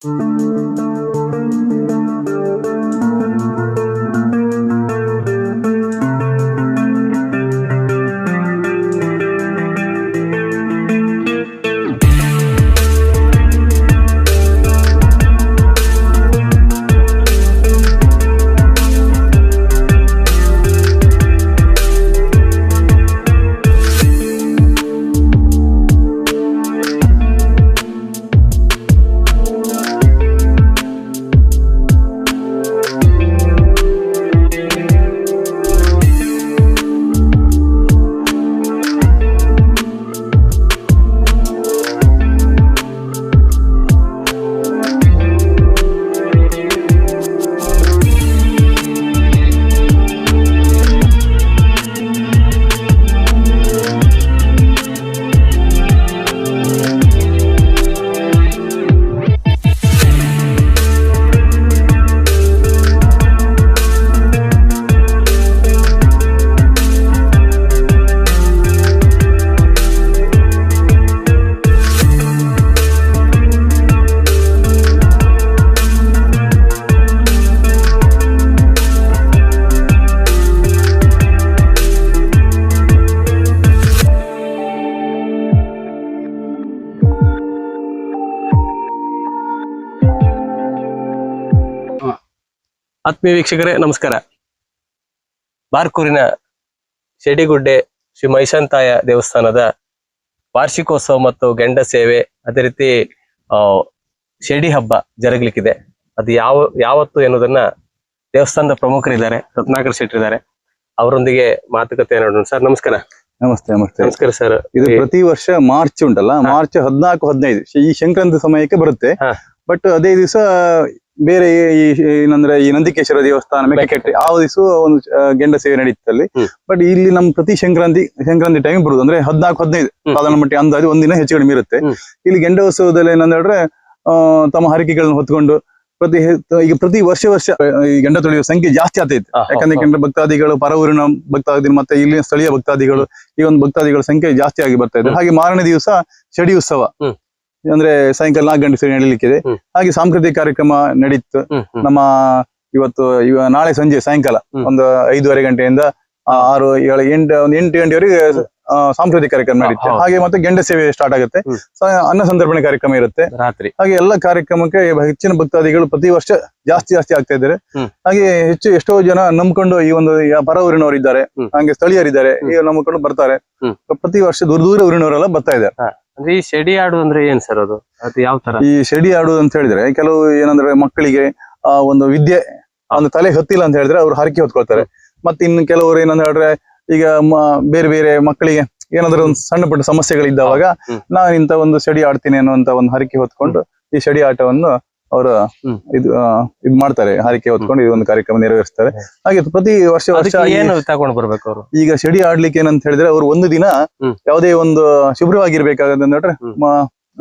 ಆತ್ಮೀಯ ವೀಕ್ಷಕರೇ ನಮಸ್ಕಾರ. ಬಾರ್ಕೂರಿನ ಶೆಡಿಗುಡ್ಡೆ ಶ್ರೀ ಮೈಸಂತಾಯ ದೇವಸ್ಥಾನದ ವಾರ್ಷಿಕೋತ್ಸವ ಮತ್ತು ಗೆಂಡ ಸೇವೆ, ಅದೇ ರೀತಿ ಶೆಡಿ ಹಬ್ಬ ಜರುಗಲಿಕ್ಕಿದೆ. ಅದು ಯಾವತ್ತು ಎನ್ನುವುದನ್ನ ದೇವಸ್ಥಾನದ ಪ್ರಮುಖರಿದ್ದಾರೆ, ರತ್ನಾಕರ್ ಶೆಟ್ಟಿ ಇದ್ದಾರೆ, ಅವರೊಂದಿಗೆ ಮಾತುಕತೆ ನೋಡೋಣ. ಸರ್ ನಮಸ್ಕಾರ. ನಮಸ್ತೆ. ನಮಸ್ತೆ. ನಮಸ್ಕಾರ ಸರ್. ಇದು ಪ್ರತಿ ವರ್ಷ ಮಾರ್ಚ್ ಉಂಟಲ್ಲ, ಮಾರ್ಚ್ 14-15 ಈ ಸಂಕ್ರಾಂತಿ ಸಮಯಕ್ಕೆ ಬರುತ್ತೆ. ಬಟ್ ಅದೇ ದಿವಸ ಬೇರೆ ಏನಂದ್ರೆ ಈ ನಂದಿಕೇಶ್ವರ ದೇವಸ್ಥಾನ ಮೆಕ್ಕೆಕೆಟ್ಟೆ ಆ ದಿವಸ ಒಂದು ಗೆಂಡ ಸೇವೆ ನಡೀತಲ್ಲಿ. ಬಟ್ ಇಲ್ಲಿ ನಮ್ ಪ್ರತಿ ಸಂಕ್ರಾಂತಿ ಟೈಮ್ ಬರುದು ಅಂದ್ರೆ 14-15 ಸಾಧಾರಣ ಮಟ್ಟಿಗೆ ಅಂದಾಜು ಒಂದಿನ ಹೆಚ್ಚು ಕಡಿಮೆ ಇರುತ್ತೆ. ಇಲ್ಲಿ ಗೆಂಡ ಉತ್ಸವದಲ್ಲಿ ಏನಂದ್ರೆ ತಮ್ಮ ಹರಕೆಗಳನ್ನ ಹೊತ್ಕೊಂಡು ಈಗ ಪ್ರತಿ ವರ್ಷ ಈ ಗಂಡ ತೊಳೆಯುವ ಸಂಖ್ಯೆ ಜಾಸ್ತಿ ಆಗ್ತೈತೆ. ಯಾಕಂದ್ರೆ ಗಂಡ ಭಕ್ತಾದಿಗಳು, ಪರ ಊರಿನ ಭಕ್ತಾದಿ ಮತ್ತೆ ಇಲ್ಲಿನ ಸ್ಥಳೀಯ ಭಕ್ತಾದಿಗಳು, ಈ ಒಂದು ಭಕ್ತಾದಿಗಳ ಸಂಖ್ಯೆ ಜಾಸ್ತಿ ಆಗಿ ಬರ್ತಾ ಇದೆ. ಹಾಗೆ ಮಾರನೇ ದಿವಸ ಶೆಡಿ ಉತ್ಸವ ಅಂದ್ರೆ ಸಾಯಂಕಾಲ 4 ಗಂಟೆ ಸರಿ ನಡೀಲಿಕ್ಕಿದೆ. ಹಾಗೆ ಸಾಂಸ್ಕೃತಿಕ ಕಾರ್ಯಕ್ರಮ ನಡೀತು. ನಮ್ಮ ನಾಳೆ ಸಂಜೆ ಸಾಯಂಕಾಲ ಒಂದು 5:30 ಗಂಟೆಯಿಂದ 6, 7, 8 ಗಂಟೆವರೆಗೆ ಸಾಂಸ್ಕೃತಿಕ ಕಾರ್ಯಕ್ರಮ ನಡೀತೆ. ಹಾಗೆ ಮತ್ತೆ ಗೆಂಡ ಸೇವೆ ಸ್ಟಾರ್ಟ್ ಆಗುತ್ತೆ. ಅನ್ನ ಸಂತರ್ಪಣೆ ಕಾರ್ಯಕ್ರಮ ಇರುತ್ತೆ ರಾತ್ರಿ. ಹಾಗೆ ಎಲ್ಲ ಕಾರ್ಯಕ್ರಮಕ್ಕೆ ಹೆಚ್ಚಿನ ಭಕ್ತಾದಿಗಳು ಪ್ರತಿ ವರ್ಷ ಜಾಸ್ತಿ ಆಗ್ತಾ ಇದ್ದಾರೆ. ಹಾಗೆ ಎಷ್ಟೋ ಜನ ನಂಬ್ಕೊಂಡು ಈ ಒಂದು ಪರ ಊರಿನವರು ಇದ್ದಾರೆ, ಹಾಗೆ ಸ್ಥಳೀಯರಿದ್ದಾರೆ, ಈಗ ನಂಬ್ಕೊಂಡು ಬರ್ತಾರೆ. ಪ್ರತಿ ವರ್ಷ ದೂರ ಊರಿನವರೆಲ್ಲ ಬರ್ತಾ ಇದ್ದಾರೆ. ಅಂದ್ರೆ ಈ ಶೆಡಿ ಆಡುದು ಅಂದ್ರೆ ಏನ್ ಸರ್? ಅದು ಯಾವ ತರ ಈ ಶೆಡಿ ಆಡುದು ಅಂತ ಹೇಳಿದ್ರೆ, ಕೆಲವು ಏನಂದ್ರೆ ಮಕ್ಕಳಿಗೆ ಒಂದು ವಿದ್ಯೆ ಒಂದು ತಲೆ ಹೊತ್ತಿಲ್ಲ ಅಂತ ಹೇಳಿದ್ರೆ ಅವ್ರು ಹರಕೆ ಹೊತ್ಕೊಳ್ತಾರೆ. ಮತ್ತೆ ಇನ್ನು ಕೆಲವರು ಏನಂತ ಹೇಳಿದ್ರೆ, ಈಗ ಬೇರೆ ಮಕ್ಕಳಿಗೆ ಏನಾದ್ರೂ ಒಂದು ಸಣ್ಣ ಪುಟ್ಟ ಸಮಸ್ಯೆಗಳಿದ್ದಾವಾಗ ನಾನು ಇಂತ ಒಂದು ಶೆಡಿ ಆಡ್ತೀನಿ ಅನ್ನುವಂತ ಒಂದು ಹರಕೆ ಹೊತ್ಕೊಂಡು ಈ ಶೆಡಿ ಆಟವನ್ನು ಅವರು ಇದು ಮಾಡ್ತಾರೆ. ಹರಕೆ ಹೊತ್ಕೊಂಡು ಈ ಒಂದು ಕಾರ್ಯಕ್ರಮ ನೆರವೇರಿಸ್ತಾರೆ. ಹಾಗೆ ಪ್ರತಿ ವರ್ಷ ತಗೊಂಡು ಬರ್ಬೇಕು ಅವರು. ಈಗ ಶೆಡಿ ಆಡ್ಲಿಕ್ಕೆ ಏನಂತ ಹೇಳಿದ್ರೆ, ಅವ್ರು ಒಂದು ದಿನ ಯಾವುದೇ ಒಂದು ಶುಭ್ರವಾಗಿರ್ಬೇಕಾಗತ್ತೆ ಅಂದ್ರೆ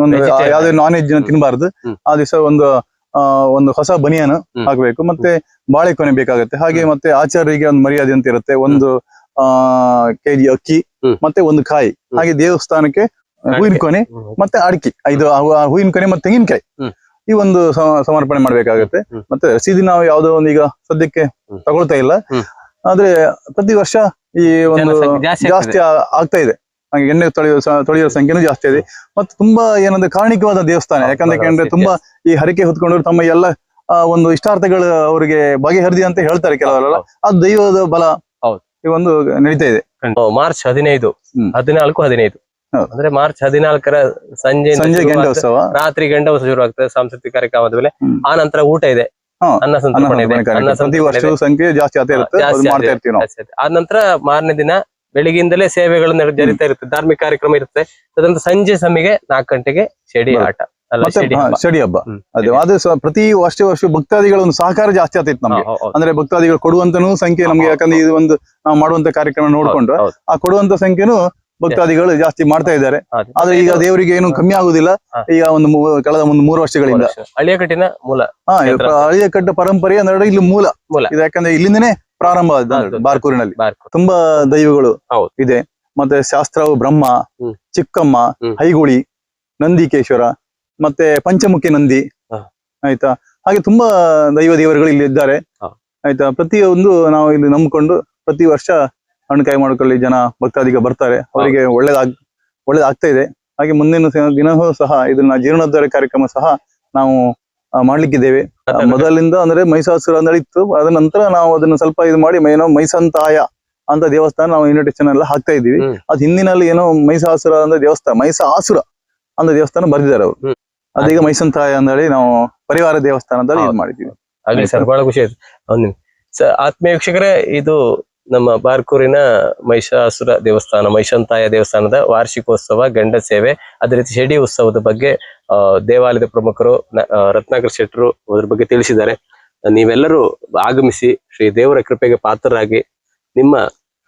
ಒಂದು ಯಾವ್ದೇ ನಾನ್ ವೆಜ್ ತಿನ್ಬಾರ್ದು. ಆ ದಿವಸ ಒಂದು ಹೊಸ ಬನಿಯನ್ ಹಾಕ್ಬೇಕು, ಮತ್ತೆ ಬಾಳೆಕೊನೆ ಬೇಕಾಗತ್ತೆ. ಹಾಗೆ ಮತ್ತೆ ಆಚಾರ್ಯರಿಗೆ ಒಂದು ಮರ್ಯಾದೆ ಅಂತ ಇರುತ್ತೆ. ಒಂದು kg ಅಕ್ಕಿ ಮತ್ತೆ ಒಂದು ಕಾಯಿ, ಹಾಗೆ ದೇವಸ್ಥಾನಕ್ಕೆ ಹೂವಿನ ಕೊನೆ ಮತ್ತೆ ಅಡಿಕೆ, ಹೂವಿನ ಕೊನೆ ಮತ್ತೆ ತೆಂಗಿನಕಾಯಿ ಈ ಒಂದು ಸಮರ್ಪಣೆ ಮಾಡ್ಬೇಕಾಗತ್ತೆ. ಮತ್ತೆ ರಸೀದಿ ನಾವು ಯಾವ್ದೋ ಒಂದು ಈಗ ಸದ್ಯಕ್ಕೆ ತಗೊಳ್ತಾ ಇಲ್ಲ, ಆದ್ರೆ ಪ್ರತಿ ವರ್ಷ ಈ ಒಂದು ಜಾಸ್ತಿ ಆಗ್ತಾ ಇದೆ. ಹಾಗೆ ಎಣ್ಣೆ ತೊಳೆಯುವ ಸಂಖ್ಯೆನೂ ಜಾಸ್ತಿ ಇದೆ. ಮತ್ತೆ ತುಂಬಾ ಏನಂದ್ರೆ ಕಾರಣಿಕವಾದ ದೇವಸ್ಥಾನ. ಯಾಕಂದ್ರೆ ತುಂಬಾ ಈ ಹರಕೆ ಹೊತ್ಕೊಂಡ್ರು ತಮ್ಮ ಎಲ್ಲ ಒಂದು ಇಷ್ಟಾರ್ಥಗಳು ಅವರಿಗೆ ಬಗೆಹರಿದಿ ಅಂತ ಹೇಳ್ತಾರೆ ಕೆಲವರೆಲ್ಲ. ಅದು ದೈವದ ಬಲ ಈ ಒಂದು ನಡೀತಾ ಇದೆ. ಮಾರ್ಚ್ 15, 14, 15 ಅಂದ್ರೆ ಮಾರ್ಚ್ 14ರ ಸಂಜೆ ಗೆಂಡ ಉತ್ಸವ, ರಾತ್ರಿ ಗೆಂಡ ಉತ್ಸವ ಶುರು ಆಗ್ತದೆ. ಸಾಂಸ್ಕೃತಿಕ ಕಾರ್ಯಕ್ರಮದ ಮೇಲೆ ಆ ನಂತರ ಊಟ ಇದೆ, ಅನ್ನ ಸಂತರ್ಪಣೆ ಇದೆ. ಪ್ರತಿ ವರ್ಷ ಸಂಖ್ಯೆ ಜಾಸ್ತಿ ಆಗ್ತಾ ಇರುತ್ತೆ. ಆದ ನಂತರ ಮಾರನೇ ದಿನ ಬೆಳಿಗ್ಗಿಂದಲೇ ಸೇವೆಗಳು ಜರಿತಾ ಇರುತ್ತೆ, ಧಾರ್ಮಿಕ ಕಾರ್ಯಕ್ರಮ ಇರುತ್ತೆ. ತದಂತ ಸಂಜೆ ಸಮಯಕ್ಕೆ 4 ಗಂಟೆಗೆ ಶೆಡಿ ಆಟ ಶೆಡಿ ಹಬ್ಬ. ಅದು ಪ್ರತಿ ವರ್ಷ ಭಕ್ತಾದಿಗಳ ಒಂದು ಸಹಕಾರ ಜಾಸ್ತಿ ಆಗ್ತೈತೆ ನಮ್ಗೆ. ಅಂದ್ರೆ ಭಕ್ತಾದಿಗಳು ಕೊಡುವಂತನೂ ಸಂಖ್ಯೆ ನಮ್ಗೆ, ಯಾಕಂದ್ರೆ ಇದು ಒಂದು ನಾವು ಮಾಡುವಂತ ಕಾರ್ಯಕ್ರಮ ನೋಡ್ಕೊಂಡು ಆ ಕೊಡುವಂತ ಸಂಖ್ಯೆನೂ ಭಕ್ತಾದಿಗಳು ಜಾಸ್ತಿ ಮಾಡ್ತಾ ಇದ್ದಾರೆ. ಆದ್ರೆ ಈಗ ದೇವರಿಗೆ ಏನು ಕಮ್ಮಿ ಆಗುದಿಲ್ಲ. ಈಗ ಕಳೆದ 3 ವರ್ಷಗಳಿಂದ ಹಳಿಯಕಟ್ಟಿನ ಮೂಲ ಹಳಿಯಕಟ್ಟು ಪರಂಪರೆ ಅಂದ್ರೆ ಇಲ್ಲಿ ಮೂಲ ಇದು. ಯಾಕಂದ್ರೆ ಇಲ್ಲಿಂದನೇ ಪ್ರಾರಂಭ ಆದ ಬಾರ್ಕೂರಿನಲ್ಲಿ ತುಂಬಾ ದೈವಗಳು ಇದೆ. ಮತ್ತೆ ಶಾಸ್ತ್ರವು ಬ್ರಹ್ಮ, ಚಿಕ್ಕಮ್ಮ, ಹೈಗುಳಿ, ನಂದಿಕೇಶ್ವರ, ಮತ್ತೆ ಪಂಚಮುಖಿ ನಂದಿ, ಆಯ್ತಾ. ಹಾಗೆ ತುಂಬಾ ದೇವರುಗಳು ಇಲ್ಲಿ ಇದ್ದಾರೆ. ಹಾ. ಆಯ್ತಾ. ಪ್ರತಿಯೊಂದು ನಾವು ಇಲ್ಲಿ ನಂಬಿಕೊಂಡು ಪ್ರತಿ ವರ್ಷ ಹಣ್ಣುಕಾಯಿ ಮಾಡ್ಕೊಳ್ಳಿ ಜನ ಭಕ್ತಾದಿಗಳು ಬರ್ತಾರೆ. ಅವರಿಗೆ ಒಳ್ಳೇದಾಗ್ತಾ ಇದೆ. ಹಾಗೆ ಮುಂದಿನ ದಿನವೂ ಸಹ ಇದನ್ನ ಜೀರ್ಣೋದ್ಧಾರ ಕಾರ್ಯಕ್ರಮ ಸಹ ನಾವು ಮಾಡ್ಲಿಕ್ಕಿದ್ದೇವೆ. ಮೊದಲಿಂದ ಅಂದ್ರೆ ಮಹಿಷಾಸುರ ನಡೀತು. ಅದ ನಂತರ ನಾವು ಅದನ್ನ ಸ್ವಲ್ಪ ಇದು ಮಾಡಿ ಏನೋ ಮೈಸಂತಾಯ ಅಂತ ದೇವಸ್ಥಾನ ನಾವು ಇನ್ವಿಟೇಷನ್ ಎಲ್ಲ ಹಾಕ್ತಾ ಇದ್ದೀವಿ. ಅದ್ ಹಿಂದಿನಲ್ಲಿ ಏನೋ ಮಹಿಷಾಸುರ ಅಂದ್ರೆ ದೇವಸ್ಥಾನ, ಮಹಿಷಾಸುರ ಅಂತ ದೇವಸ್ಥಾನ ಬರ್ದಿದ್ದಾರೆ ಅವರು. ಅದೀಗ ಮೈಸಂತಾಯ ಅಂದೇಳಿ ನಾವು ಪರಿವಾರ ದೇವಸ್ಥಾನದಲ್ಲಿ ಇದು ಮಾಡಿದ್ದೀವಿ. ಆಗ್ಲಿ ಸರ್, ಬಹಳ ಖುಷಿ ಆಯ್ತು. ಆತ್ಮೀಯ ವೀಕ್ಷಕರೇ, ಇದು ನಮ್ಮ ಬಾರ್ಕೂರಿನ ಮಹಿಷಾಸುರ ದೇವಸ್ಥಾನ, ಮೈಸಂತಾಯ ದೇವಸ್ಥಾನದ ವಾರ್ಷಿಕೋತ್ಸವ, ಗಂಡ ಸೇವೆ, ಅದೇ ರೀತಿ ಶೆಡಿ ಉತ್ಸವದ ಬಗ್ಗೆ ದೇವಾಲಯದ ಪ್ರಮುಖರು ರತ್ನಾಕರ್ ಶೆಟ್ಟರು ಅದ್ರ ಬಗ್ಗೆ ತಿಳಿಸಿದ್ದಾರೆ. ನೀವೆಲ್ಲರೂ ಆಗಮಿಸಿ ಶ್ರೀ ದೇವರ ಕೃಪೆಗೆ ಪಾತ್ರರಾಗಿ ನಿಮ್ಮ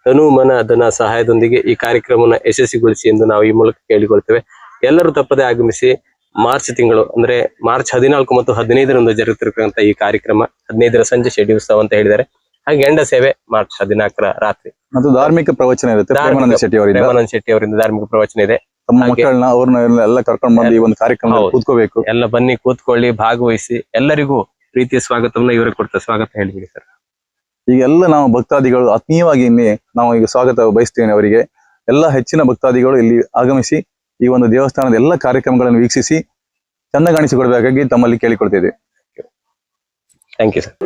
ತನು ಮನ ಧನ ಸಹಾಯದೊಂದಿಗೆ ಈ ಕಾರ್ಯಕ್ರಮವನ್ನು ಯಶಸ್ವಿಗೊಳಿಸಿ ಎಂದು ನಾವು ಈ ಮೂಲಕ ಕೇಳಿಕೊಳ್ತೇವೆ. ಎಲ್ಲರೂ ತಪ್ಪದೆ ಆಗಮಿಸಿ. ಮಾರ್ಚ್ ತಿಂಗಳು ಅಂದ್ರೆ ಮಾರ್ಚ್ 14 ಮತ್ತು 15ರಂದು ಜರುಗುತ್ತಿರತಕ್ಕಂಥ ಈ ಕಾರ್ಯಕ್ರಮ 15ರ ಸಂಜೆ ಶೆಡಿ ಉತ್ಸವ ಅಂತ ಹೇಳಿದ್ದಾರೆ. ಹಾಗೆ ಗಂಡ ಸೇವೆ ಮಾರ್ಚ್ 14ರ ರಾತ್ರಿ ಮತ್ತು ಧಾರ್ಮಿಕ ಪ್ರವಚನ ಇರುತ್ತೆ. ಪ್ರೇಮಾನಂದ ಶೆಟ್ಟಿ ಅವರಿಂದ ಧಾರ್ಮಿಕ ಪ್ರವಚನ ಇದೆ. ತಮ್ಮ ಮಕ್ಕಳನ್ನ ಅವ್ರನ್ನ ಎಲ್ಲ ಕರ್ಕೊಂಡು ಬಂದು ಈ ಒಂದು ಕಾರ್ಯಕ್ರಮ ಕೂತ್ಕೋಬೇಕು. ಎಲ್ಲ ಬನ್ನಿ, ಕೂತ್ಕೊಳ್ಳಿ, ಭಾಗವಹಿಸಿ. ಎಲ್ಲರಿಗೂ ಪ್ರೀತಿಯ ಸ್ವಾಗತವನ್ನ ಇವರೇ ಕೊಡ್ತಾರೆ. ಸ್ವಾಗತ ಹೇಳಿಬಿಡಿ ಸರ್. ಈಗೆಲ್ಲ ನಾವು ಭಕ್ತಾದಿಗಳು ಆತ್ಮೀಯವಾಗಿ ನಾವು ಈಗ ಸ್ವಾಗತ ಬಯಸ್ತೇನೆ ಅವರಿಗೆ. ಎಲ್ಲ ಹೆಚ್ಚಿನ ಭಕ್ತಾದಿಗಳು ಇಲ್ಲಿ ಆಗಮಿಸಿ ಈ ಒಂದು ದೇವಸ್ಥಾನದ ಎಲ್ಲ ಕಾರ್ಯಕ್ರಮಗಳನ್ನು ವೀಕ್ಷಿಸಿ ಚೆಂದ ಕಾಣಿಸಿಕೊಡ್ಬೇಕಾಗಿ ತಮ್ಮಲ್ಲಿ ಕೇಳಿಕೊಳ್ತಿದ್ದೆ. Thank you sir.